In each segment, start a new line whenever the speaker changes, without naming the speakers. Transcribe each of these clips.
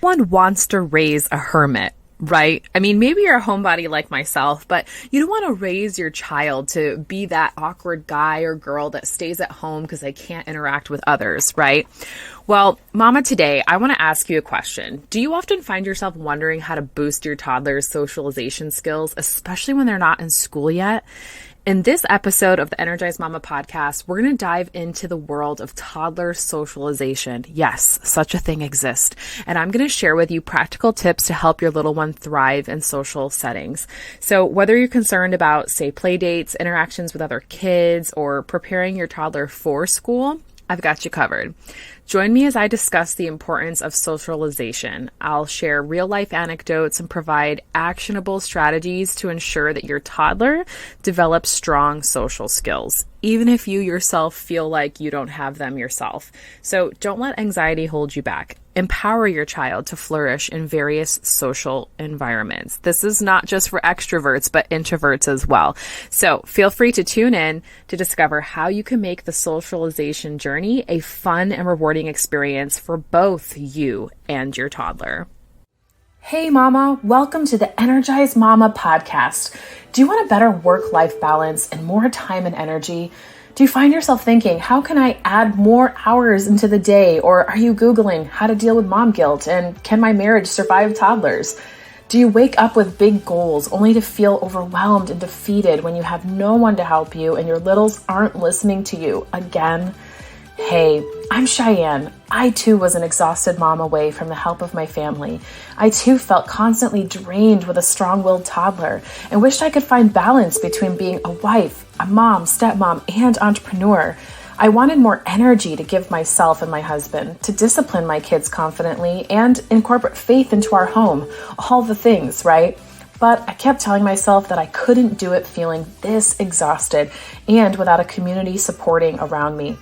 One wants to raise a hermit, right? I mean, maybe you're a homebody like myself, but you don't want to raise your child to be that awkward guy or girl that stays at home because they can't interact with others, right? Well, Mama, today I want to ask you a question. Do you often find yourself wondering how to boost your toddler's socialization skills, especially when they're not in school yet? In this episode of the Energized Mama podcast, we're going to dive into the world of toddler socialization. Yes, such a thing exists. And I'm going to share with you practical tips to help your little one thrive in social settings. So whether you're concerned about, say, play dates, interactions with other kids, or preparing your toddler for school, I've got you covered. Join me as I discuss the importance of socialization. I'll share real-life anecdotes and provide actionable strategies to ensure that your toddler develops strong social skills, even if you yourself feel like you don't have them yourself. So don't let anxiety hold you back. Empower your child to flourish in various social environments. This is not just for extroverts, but introverts as well. So feel free to tune in to discover how you can make the socialization journey a fun and rewarding experience for both you and your toddler. Hey Mama, welcome to the Energized Mama podcast. Do you want a better work-life balance and more time and energy? Do you find yourself thinking, how can I add more hours into the day? Or are you Googling how to deal with mom guilt and can my marriage survive toddlers? Do you wake up with big goals only to feel overwhelmed and defeated when you have no one to help you and your littles aren't listening to you again? Hey, I'm Cheyenne. I too was an exhausted mom away from the help of my family. I too felt constantly drained with a strong-willed toddler and wished I could find balance between being a wife, a mom, stepmom, and entrepreneur. I wanted more energy to give myself and my husband, to discipline my kids confidently, and incorporate faith into our home. All the things, right? But I kept telling myself that I couldn't do it feeling this exhausted and without a community supporting around me.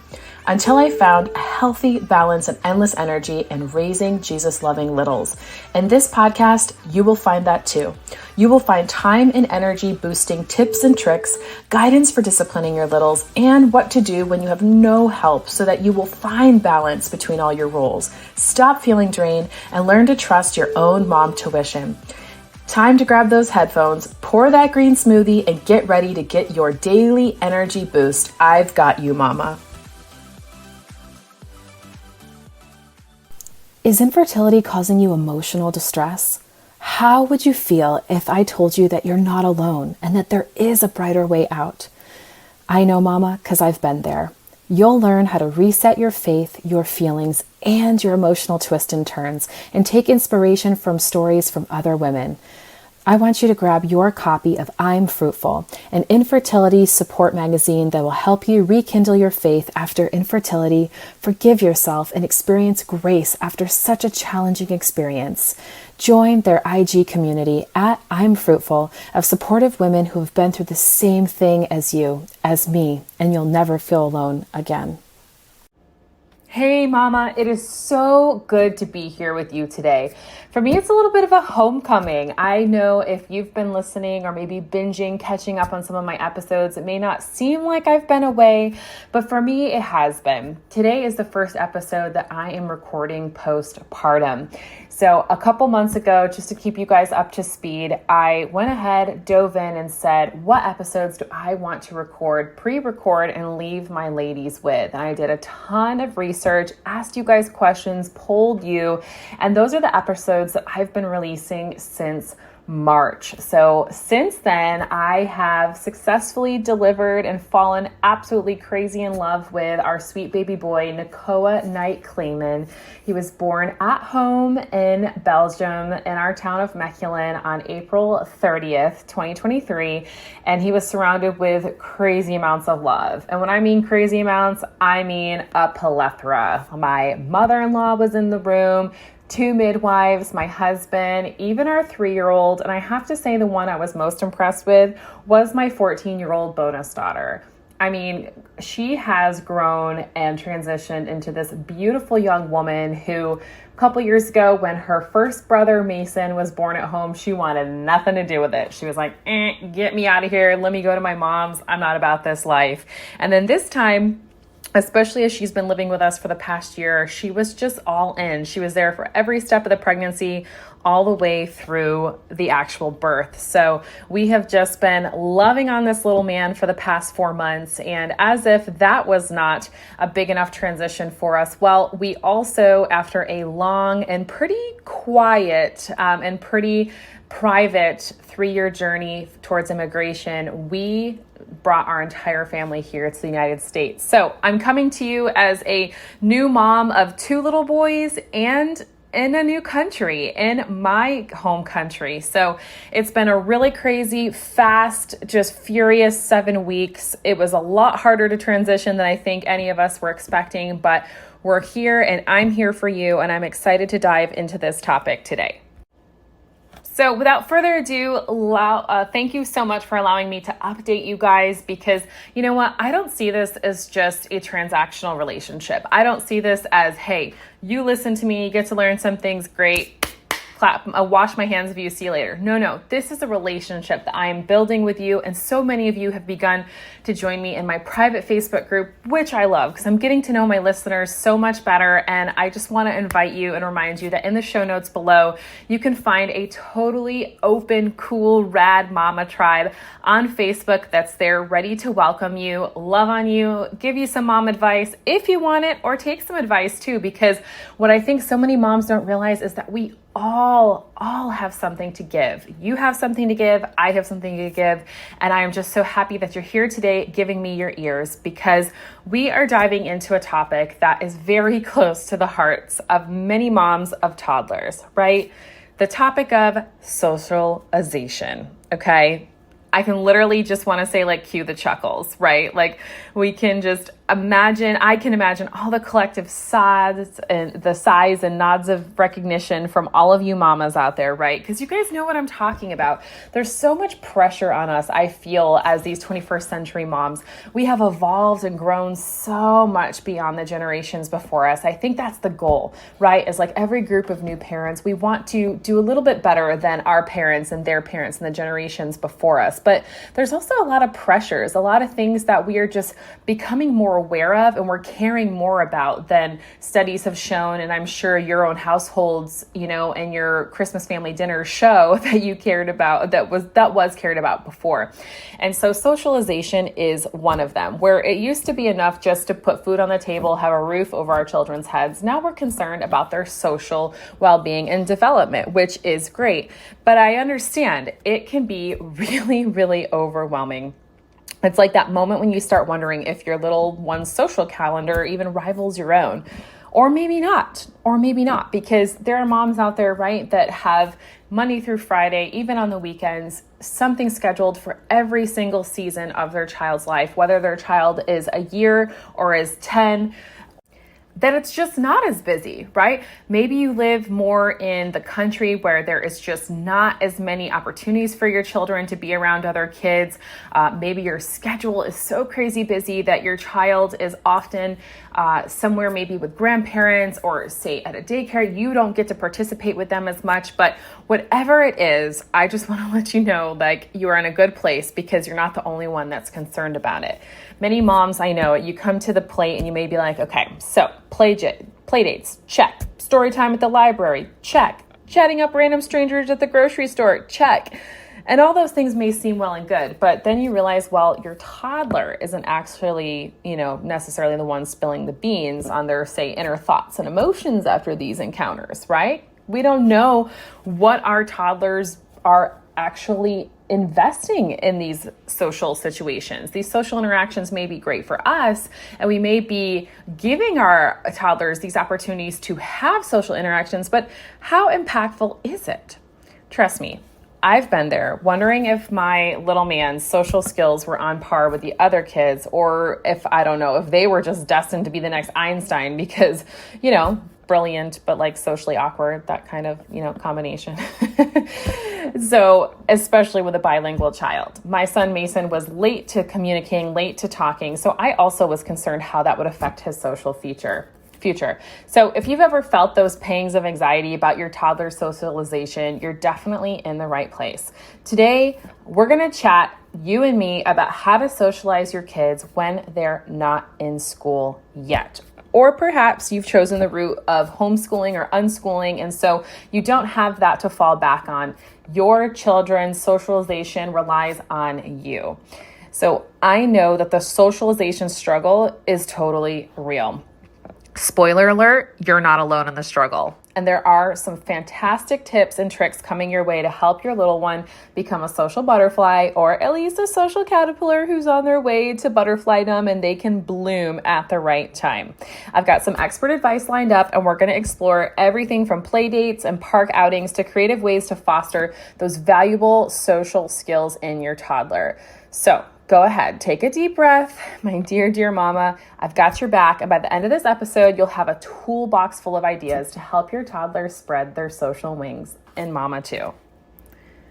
Until I found a healthy balance and endless energy in raising Jesus-loving littles. In this podcast, you will find that too. You will find time and energy boosting tips and tricks, guidance for disciplining your littles, and what to do when you have no help so that you will find balance between all your roles. Stop feeling drained and learn to trust your own mom tuition. Time to grab those headphones, pour that green smoothie, and get ready to get your daily energy boost. I've got you, Mama. Is infertility causing you emotional distress? How would you feel if I told you that you're not alone and that there is a brighter way out? I know, Mama, because I've been there. You'll learn how to reset your faith, your feelings, and your emotional twists and turns, and take inspiration from stories from other women. I want you to grab your copy of I'm Fruitful, an infertility support magazine that will help you rekindle your faith after infertility, forgive yourself, and experience grace after such a challenging experience. Join their IG community at I'm Fruitful of supportive women who have been through the same thing as you, as me, and you'll never feel alone again. Hey Mama, it is so good to be here with you today. For me, it's a little bit of a homecoming. I know if you've been listening or maybe binging, catching up on some of my episodes, it may not seem like I've been away, but for me, it has been. Today is the first episode that I am recording postpartum. So a couple months ago, just to keep you guys up to speed, I went ahead, dove in and said, what episodes do I want to record, pre-record and leave my ladies with? And I did a ton of research, asked you guys questions, polled you, and those are the episodes that I've been releasing since March. So since then, I have successfully delivered and fallen absolutely crazy in love with our sweet baby boy, Nakoa Knight Clayman. He was born at home in Belgium in our town of Mechelen on April 30th, 2023. And he was surrounded with crazy amounts of love. And when I mean crazy amounts, I mean a plethora. My mother-in-law was in the room, 2 midwives, my husband, even our 3-year-old. And I have to say the one I was most impressed with was my 14-year-old bonus daughter. I mean, she has grown and transitioned into this beautiful young woman who a couple years ago when her first brother Mason was born at home, she wanted nothing to do with it. She was like, get me out of here. Let me go to my mom's. I'm not about this life. And then this time, especially as she's been living with us for the past year. She was just all in. She was there for every step of the pregnancy, all the way through the actual birth. So we have just been loving on this little man for the past 4 months. And as if that was not a big enough transition for us, well, we also, after a long and pretty quiet and pretty private 3-year journey towards immigration, we brought our entire family here to the United States. So I'm coming to you as a new mom of 2 little boys and in a new country, in my home country. So it's been a really crazy, fast, just furious 7 weeks. It was a lot harder to transition than I think any of us were expecting, but we're here and I'm here for you, and I'm excited to dive into this topic today. So without further ado, thank you so much for allowing me to update you guys, because you know what? I don't see this as just a transactional relationship. I don't see this as, hey, you listen to me, you get to learn some things, great, clap, wash my hands of you, see you later. No, this is a relationship that I am building with you. And so many of you have begun to join me in my private Facebook group, which I love because I'm getting to know my listeners so much better. And I just want to invite you and remind you that in the show notes below, you can find a totally open, cool, rad mama tribe on Facebook that's there ready to welcome you, love on you, give you some mom advice if you want it, or take some advice too, because what I think so many moms don't realize is that we all have something to give. You have something to give. I have something to give. And I am just so happy that you're here today giving me your ears, because we are diving into a topic that is very close to the hearts of many moms of toddlers, right? The topic of socialization, okay? I can literally just want to say, like, cue the chuckles, right? Like, we can just I can imagine all the collective sighs and nods of recognition from all of you mamas out there, right? Because you guys know what I'm talking about. There's so much pressure on us, I feel, as these 21st century moms. We have evolved and grown so much beyond the generations before us. I think that's the goal, right? Is like every group of new parents, we want to do a little bit better than our parents and their parents and the generations before us. But there's also a lot of pressures, a lot of things that we are just becoming more aware of and we're caring more about than studies have shown. And I'm sure your own households, and your Christmas family dinner show that you cared about, that was cared about before. And so socialization is one of them, where it used to be enough just to put food on the table, have a roof over our children's heads. Now we're concerned about their social well-being and development, which is great. But I understand it can be really, really overwhelming. It's like that moment when you start wondering if your little one's social calendar even rivals your own. Or maybe not, because there are moms out there, right, that have Monday through Friday, even on the weekends, something scheduled for every single season of their child's life, whether their child is a year or is 10. Then it's just not as busy, right? Maybe you live more in the country where there is just not as many opportunities for your children to be around other kids. Maybe your schedule is so crazy busy that your child is often somewhere maybe with grandparents or say at a daycare. You don't get to participate with them as much, but whatever it is, I just want to let you know, like, you are in a good place because you're not the only one that's concerned about it. Many moms, I know, you come to the plate and you may be like, okay, so play dates, check. Story time at the library, check. Chatting up random strangers at the grocery store, check. And all those things may seem well and good, but then you realize, well, your toddler isn't actually, necessarily the one spilling the beans on their, say, inner thoughts and emotions after these encounters, right? We don't know what our toddlers are actually investing in these social situations. These social interactions may be great for us, and we may be giving our toddlers these opportunities to have social interactions, but how impactful is it? Trust me, I've been there, wondering if my little man's social skills were on par with the other kids, or if, I don't know, if they were just destined to be the next Einstein because, brilliant, but like socially awkward, that kind of, combination. So, especially with a bilingual child. My son Mason was late to communicating, late to talking. So I also was concerned how that would affect his social future. future. So if you've ever felt those pangs of anxiety about your toddler socialization, you're definitely in the right place. Today, we're going to chat, you and me, about how to socialize your kids when they're not in school yet. Or perhaps you've chosen the route of homeschooling or unschooling, and so you don't have that to fall back on. Your children's socialization relies on you. So I know that the socialization struggle is totally real. Spoiler alert, you're not alone in the struggle. And there are some fantastic tips and tricks coming your way to help your little one become a social butterfly, or at least a social caterpillar who's on their way to butterflydom and they can bloom at the right time. I've got some expert advice lined up, and we're going to explore everything from playdates and park outings to creative ways to foster those valuable social skills in your toddler. So go ahead, take a deep breath. My dear, dear mama, I've got your back. And by the end of this episode, you'll have a toolbox full of ideas to help your toddler spread their social wings, and mama too.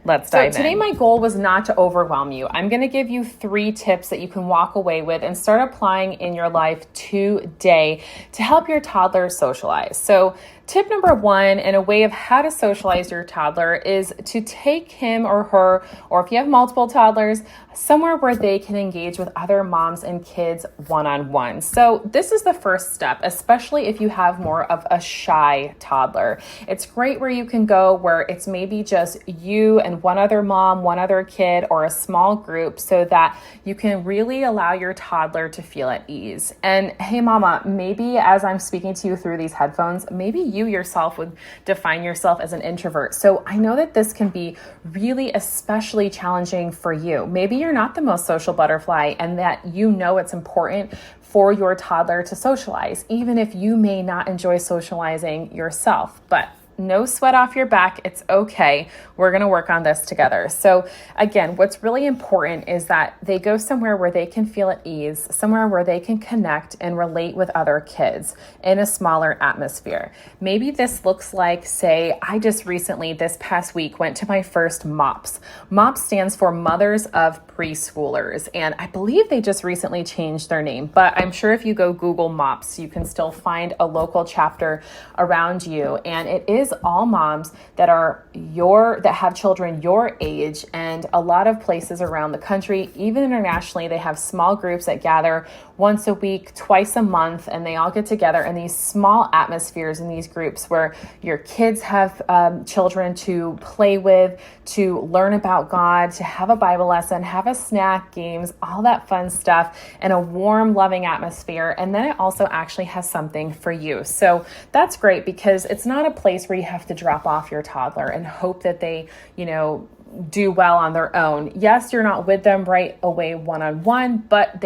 Let's dive in. So today my goal was not to overwhelm you. I'm going to give you 3 tips that you can walk away with and start applying in your life today to help your toddler socialize. So tip number 1, in a way of how to socialize your toddler, is to take him or her, or if you have multiple toddlers, somewhere where they can engage with other moms and kids one-on-one. So this is the first step, especially if you have more of a shy toddler. It's great where you can go where it's maybe just you and one other mom, one other kid, or a small group, so that you can really allow your toddler to feel at ease. And hey mama, maybe as I'm speaking to you through these headphones, maybe you yourself would define yourself as an introvert. So I know that this can be really especially challenging for you. Maybe you're not the most social butterfly, and that you know it's important for your toddler to socialize, even if you may not enjoy socializing yourself. But no sweat off your back. It's okay. We're going to work on this together. So again, what's really important is that they go somewhere where they can feel at ease, somewhere where they can connect and relate with other kids in a smaller atmosphere. Maybe this looks like, say, I just recently, this past week, went to my first MOPS. MOPS stands for Mothers of Preschoolers, and I believe they just recently changed their name, but I'm sure if you go Google MOPS, you can still find a local chapter around you, and it is all moms that have children your age. And a lot of places around the country, even internationally, they have small groups that gather once a week, twice a month, and they all get together in these small atmospheres in these groups where your kids have children to play with, to learn about God, to have a Bible lesson, have a snack, games, all that fun stuff, in a warm, loving atmosphere. And then it also actually has something for you. So that's great, because it's not a place where you have to drop off your toddler and hope that they, do well on their own. Yes, you're not with them right away one-on-one, but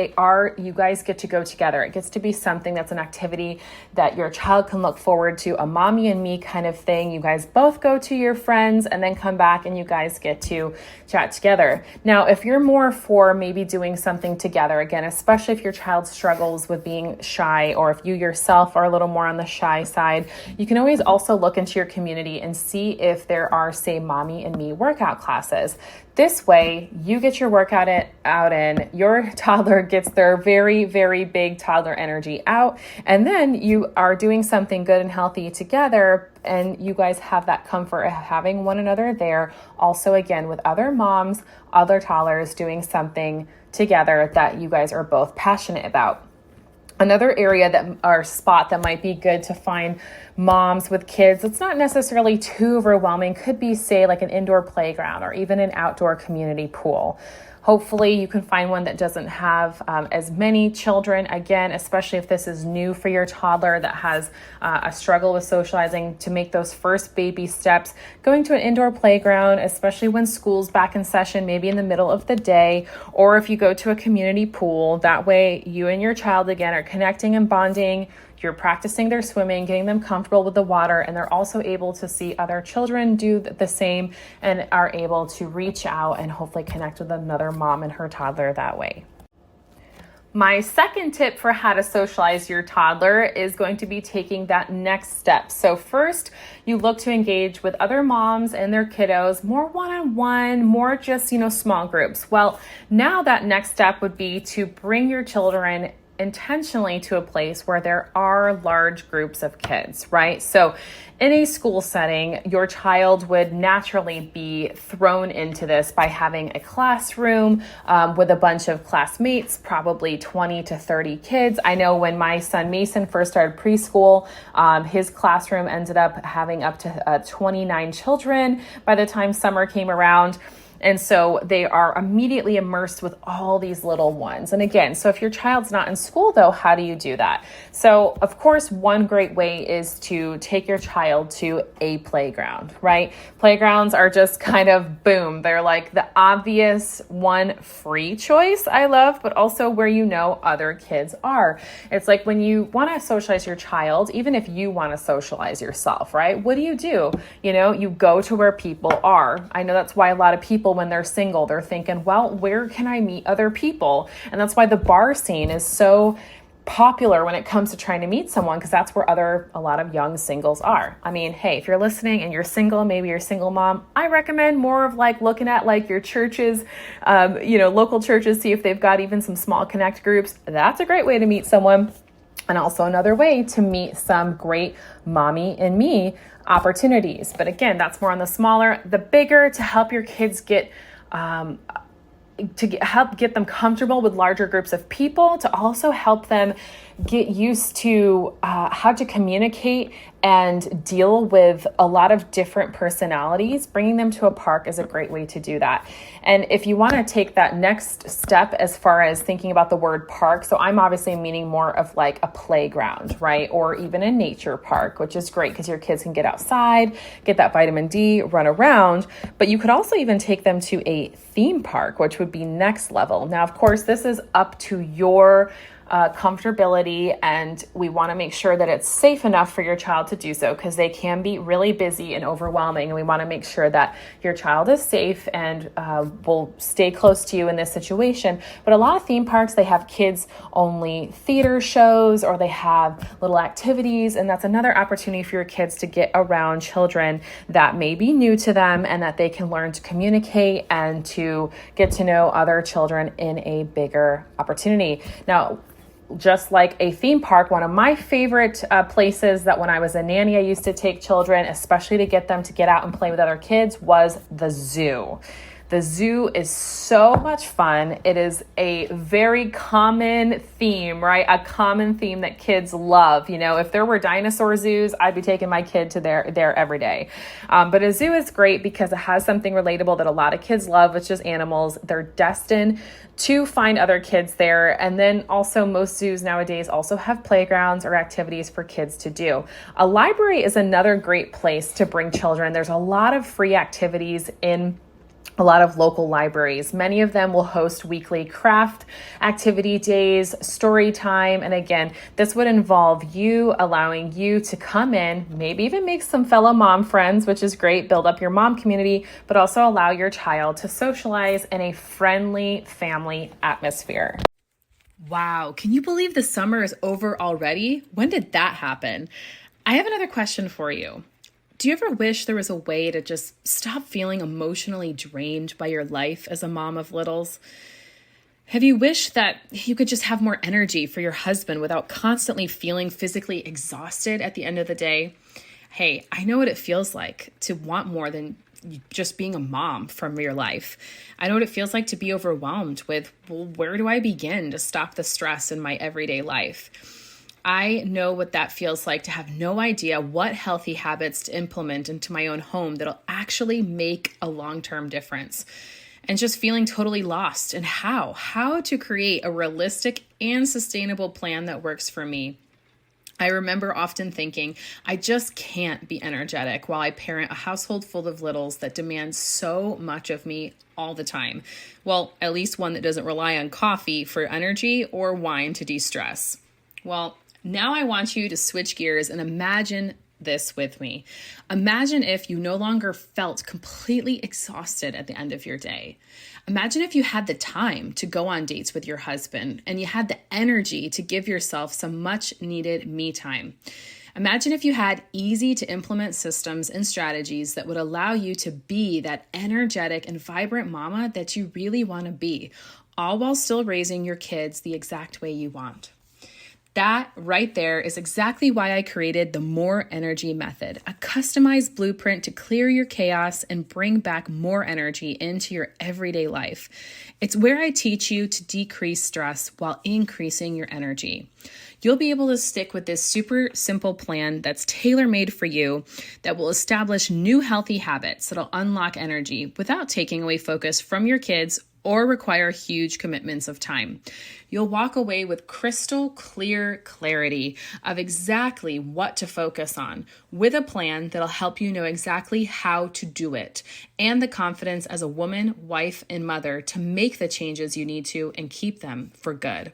you guys get to go together. It gets to be something that's an activity that your child can look forward to, a mommy and me kind of thing. You guys both go to your friends and then come back and you guys get to chat together. Now, if you're more for maybe doing something together, again, especially if your child struggles with being shy, or if you yourself are a little more on the shy side, you can always also look into your community and see if there are, say, mommy and me workout classes. This way, you get your workout out in, your toddler gets their very, very big toddler energy out, and then you are doing something good and healthy together, and you guys have that comfort of having one another there. Also, again, with other moms, other toddlers doing something together that you guys are both passionate about. Another area or spot that might be good to find moms with kids, it's not necessarily too overwhelming, could be, say, like an indoor playground or even an outdoor community pool. Hopefully you can find one that doesn't have as many children. Again, especially if this is new for your toddler that has a struggle with socializing, to make those first baby steps, going to an indoor playground, especially when school's back in session, maybe in the middle of the day, or if you go to a community pool. That way you and your child, again, are connecting and bonding. You're practicing their swimming, getting them comfortable with the water, and they're also able to see other children do the same and are able to reach out and hopefully connect with another mom and her toddler that way. My second tip for how to socialize your toddler is going to be taking that next step. So first, you look to engage with other moms and their kiddos, more one-on-one, more just, small groups. Well, now that next step would be to bring your children intentionally to a place where there are large groups of kids, right? So in a school setting, your child would naturally be thrown into this by having a classroom with a bunch of classmates, probably 20 to 30 kids. I know when my son Mason first started preschool, his classroom ended up having up to 29 children by the time summer came around. And so they are immediately immersed with all these little ones. And again, so if your child's not in school though, how do you do that? So of course, one great way is to take your child to a playground, right? Playgrounds are just kind of boom. They're like the obvious one free choice I love, but also where you know other kids are. It's like when you want to socialize your child, even if you want to socialize yourself, right? What do? You go to where people are. I know that's why a lot of people, when they're single, they're thinking, well, where can I meet other people? And that's why the bar scene is so popular when it comes to trying to meet someone, because that's where a lot of young singles are. I mean, hey, if you're listening and you're single, maybe you're a single mom, I recommend more of like looking at like your churches, local churches, see if they've got even some small connect groups. That's a great way to meet someone. And also another way to meet some great mommy and me opportunities. But again, that's more on the smaller. The bigger, to help your kids help get them comfortable with larger groups of people, to also help them get used to how to communicate and deal with a lot of different personalities. Bringing them to a park is a great way to do that. And if you want to take that next step as far as thinking about the word park, so I'm obviously meaning more of like a playground, right? Or even a nature park, which is great because your kids can get outside, get that vitamin D, run around. But you could also even take them to a theme park, which would be next level. Now, of course, this is up to your comfortability, and we want to make sure that it's safe enough for your child to do so, because they can be really busy and overwhelming, and we want to make sure that your child is safe and will stay close to you in this situation. But a lot of theme parks, they have kids only theater shows, or they have little activities, and that's another opportunity for your kids to get around children that may be new to them, and that they can learn to communicate and to get to know other children in a bigger opportunity. Now, just like a theme park, one of my favorite places that when I was a nanny, I used to take children, especially to get them to get out and play with other kids, was the zoo. The zoo is so much fun. It is a very common theme, right? A common theme that kids love. If there were dinosaur zoos, I'd be taking my kid to there every day. But a zoo is great because it has something relatable that a lot of kids love, which is animals. They're destined to find other kids there. And then also most zoos nowadays also have playgrounds or activities for kids to do. A library is another great place to bring children. There's a lot of free activities in a lot of local libraries. Many of them will host weekly craft activity days, story time. And again, this would involve you, allowing you to come in, maybe even make some fellow mom friends, which is great, build up your mom community, but also allow your child to socialize in a friendly family atmosphere. Wow, can you believe the summer is over already? When did that happen? I have another question for you. Do you ever wish there was a way to just stop feeling emotionally drained by your life as a mom of littles? Have you wished that you could just have more energy for your husband without constantly feeling physically exhausted at the end of the day? Hey, I know what it feels like to want more than just being a mom from your life. I know what it feels like to be overwhelmed with, well, where do I begin to stop the stress in my everyday life? I know what that feels like to have no idea what healthy habits to implement into my own home that'll actually make a long-term difference. And just feeling totally lost in how to create a realistic and sustainable plan that works for me. I remember often thinking, I just can't be energetic while I parent a household full of littles that demands so much of me all the time. Well, at least one that doesn't rely on coffee for energy or wine to de-stress. Well, now I want you to switch gears and imagine this with me. Imagine if you no longer felt completely exhausted at the end of your day. Imagine if you had the time to go on dates with your husband and you had the energy to give yourself some much needed me time. Imagine if you had easy to implement systems and strategies that would allow you to be that energetic and vibrant mama that you really want to be, all while still raising your kids the exact way you want. That right there is exactly why I created the More Energy Method, a customized blueprint to clear your chaos and bring back more energy into your everyday life. It's where I teach you to decrease stress while increasing your energy. You'll be able to stick with this super simple plan that's tailor-made for you that will establish new healthy habits that'll unlock energy without taking away focus from your kids or require huge commitments of time. You'll walk away with crystal clear clarity of exactly what to focus on, with a plan that'll help you know exactly how to do it, and the confidence as a woman, wife, and mother to make the changes you need to and keep them for good.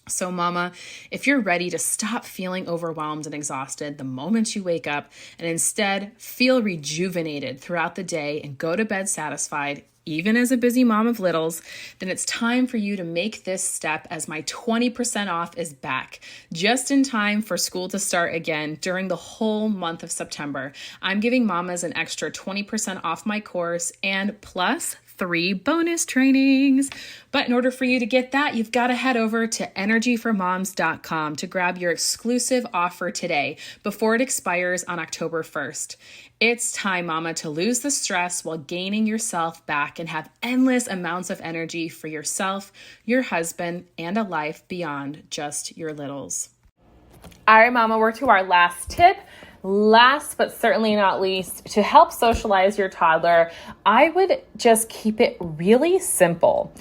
So mama, if you're ready to stop feeling overwhelmed and exhausted the moment you wake up and instead feel rejuvenated throughout the day and go to bed satisfied, even as a busy mom of littles, then it's time for you to make this step as my 20% off is back, just in time for school to start again during the whole month of September. I'm giving mamas an extra 20% off my course and plus 3 bonus trainings. But in order for you to get that, you've got to head over to energyformoms.com to grab your exclusive offer today before it expires on October 1st. It's time, mama, to lose the stress while gaining yourself back and have endless amounts of energy for yourself, your husband, and a life beyond just your littles. All right, mama, we're to our last tip. Last but certainly not least, to help socialize your toddler, I would just keep it really simple.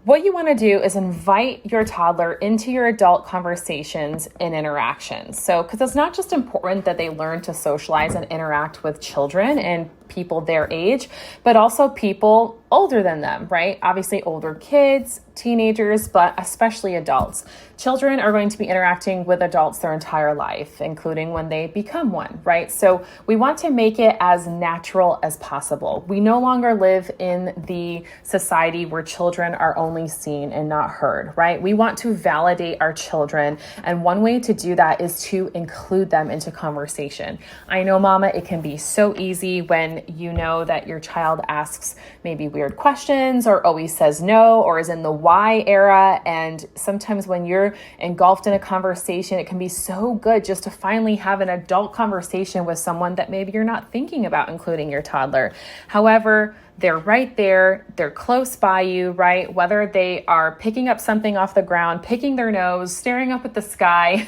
What you want to do is invite your toddler into your adult conversations and interactions. So, because it's not just important that they learn to socialize and interact with children and people their age, but also people older than them, right? Obviously older kids, teenagers, but especially adults. Children are going to be interacting with adults their entire life, including when they become one, right? So we want to make it as natural as possible. We no longer live in the society where children are only seen and not heard, right? We want to validate our children. And one way to do that is to include them into conversation. I know, mama, it can be so easy when you know that your child asks maybe weird questions or always says no or is in the why era. And sometimes when you're engulfed in a conversation, it can be so good just to finally have an adult conversation with someone that maybe you're not thinking about including your toddler. However, they're right there, they're close by you, right? Whether they are picking up something off the ground, picking their nose, staring up at the sky,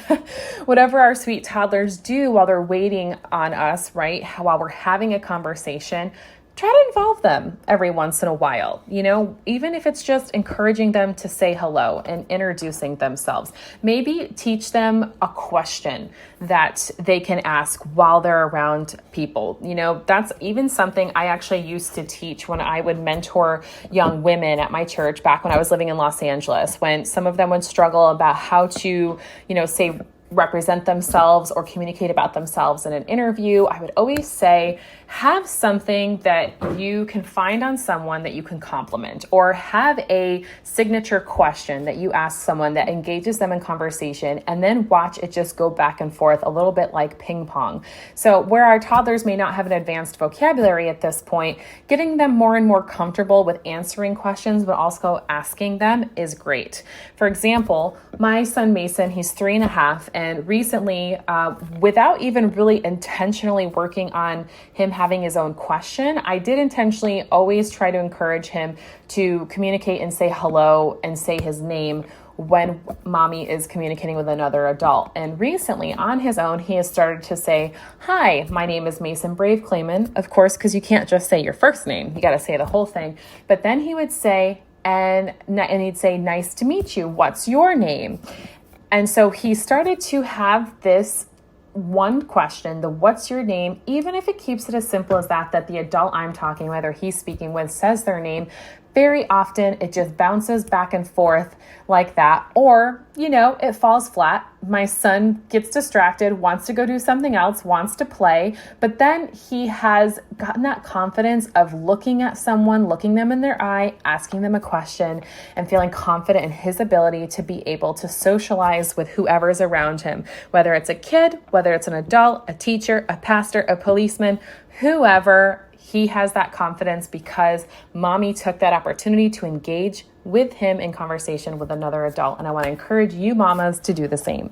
whatever our sweet toddlers do while they're waiting on us, right? While we're having a conversation, try to involve them every once in a while, even if it's just encouraging them to say hello and introducing themselves. Maybe teach them a question that they can ask while they're around people. That's even something I actually used to teach when I would mentor young women at my church back when I was living in Los Angeles, when some of them would struggle about how to, say, represent themselves or communicate about themselves in an interview. I would always say, have something that you can find on someone that you can compliment, or have a signature question that you ask someone that engages them in conversation, and then watch it just go back and forth a little bit like ping pong. So where our toddlers may not have an advanced vocabulary at this point, getting them more and more comfortable with answering questions, but also asking them is great. For example, my son Mason, he's 3.5, and recently, without even really intentionally working on him having his own question, I did intentionally always try to encourage him to communicate and say hello and say his name when mommy is communicating with another adult. And recently, on his own, he has started to say, "Hi, my name is Mason Brave Clayman." Of course, because you can't just say your first name. You got to say the whole thing. But then he would say, and he'd say, "Nice to meet you. What's your name?" And so he started to have this one question, the what's your name, even if it keeps it as simple as that the adult I'm talking with or he's speaking with says their name. Very often it just bounces back and forth like that. Or, it falls flat. My son gets distracted, wants to go do something else, wants to play, but then he has gotten that confidence of looking at someone, looking them in their eye, asking them a question, and feeling confident in his ability to be able to socialize with whoever's around him, whether it's a kid, whether it's an adult, a teacher, a pastor, a policeman, whoever. He has that confidence because mommy took that opportunity to engage with him in conversation with another adult. And I want to encourage you mamas to do the same.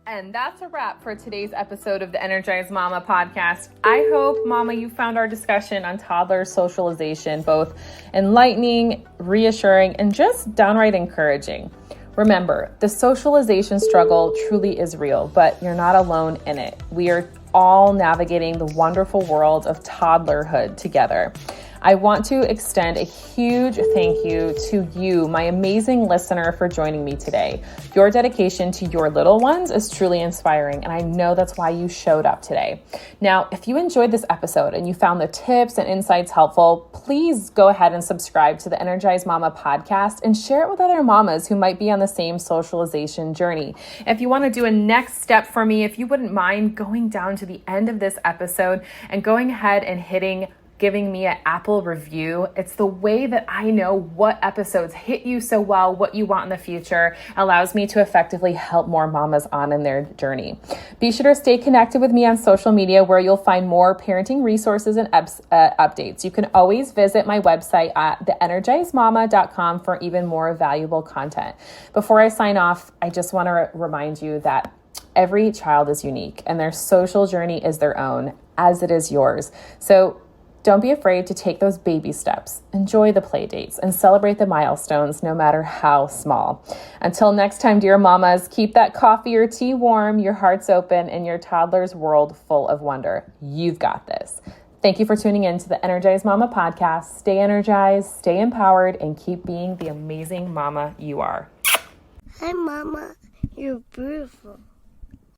And that's a wrap for today's episode of the Energized Mama podcast. I hope, Mama, you found our discussion on toddler socialization both enlightening, reassuring, and just downright encouraging. Remember, the socialization struggle truly is real, but you're not alone in it. We are all navigating the wonderful world of toddlerhood together. I want to extend a huge thank you to you, my amazing listener, for joining me today. Your dedication to your little ones is truly inspiring, and I know that's why you showed up today. Now, if you enjoyed this episode and you found the tips and insights helpful, please go ahead and subscribe to the Energized Mama podcast and share it with other mamas who might be on the same socialization journey. If you want to do a next step for me, if you wouldn't mind going down to the end of this episode and going ahead and giving me an Apple review. It's the way that I know what episodes hit you so well, what you want in the future, allows me to effectively help more mamas on in their journey. Be sure to stay connected with me on social media where you'll find more parenting resources and updates. You can always visit my website at theenergizedmama.com for even more valuable content. Before I sign off, I just want to remind you that every child is unique and their social journey is their own, as it is yours. So don't be afraid to take those baby steps, enjoy the play dates, and celebrate the milestones, no matter how small. Until next time, dear mamas, keep that coffee or tea warm, your hearts open, and your toddler's world full of wonder. You've got this. Thank you for tuning in to the Energized Mama podcast. Stay energized, stay empowered, and keep being the amazing mama you are.
Hi, Mama. You're beautiful.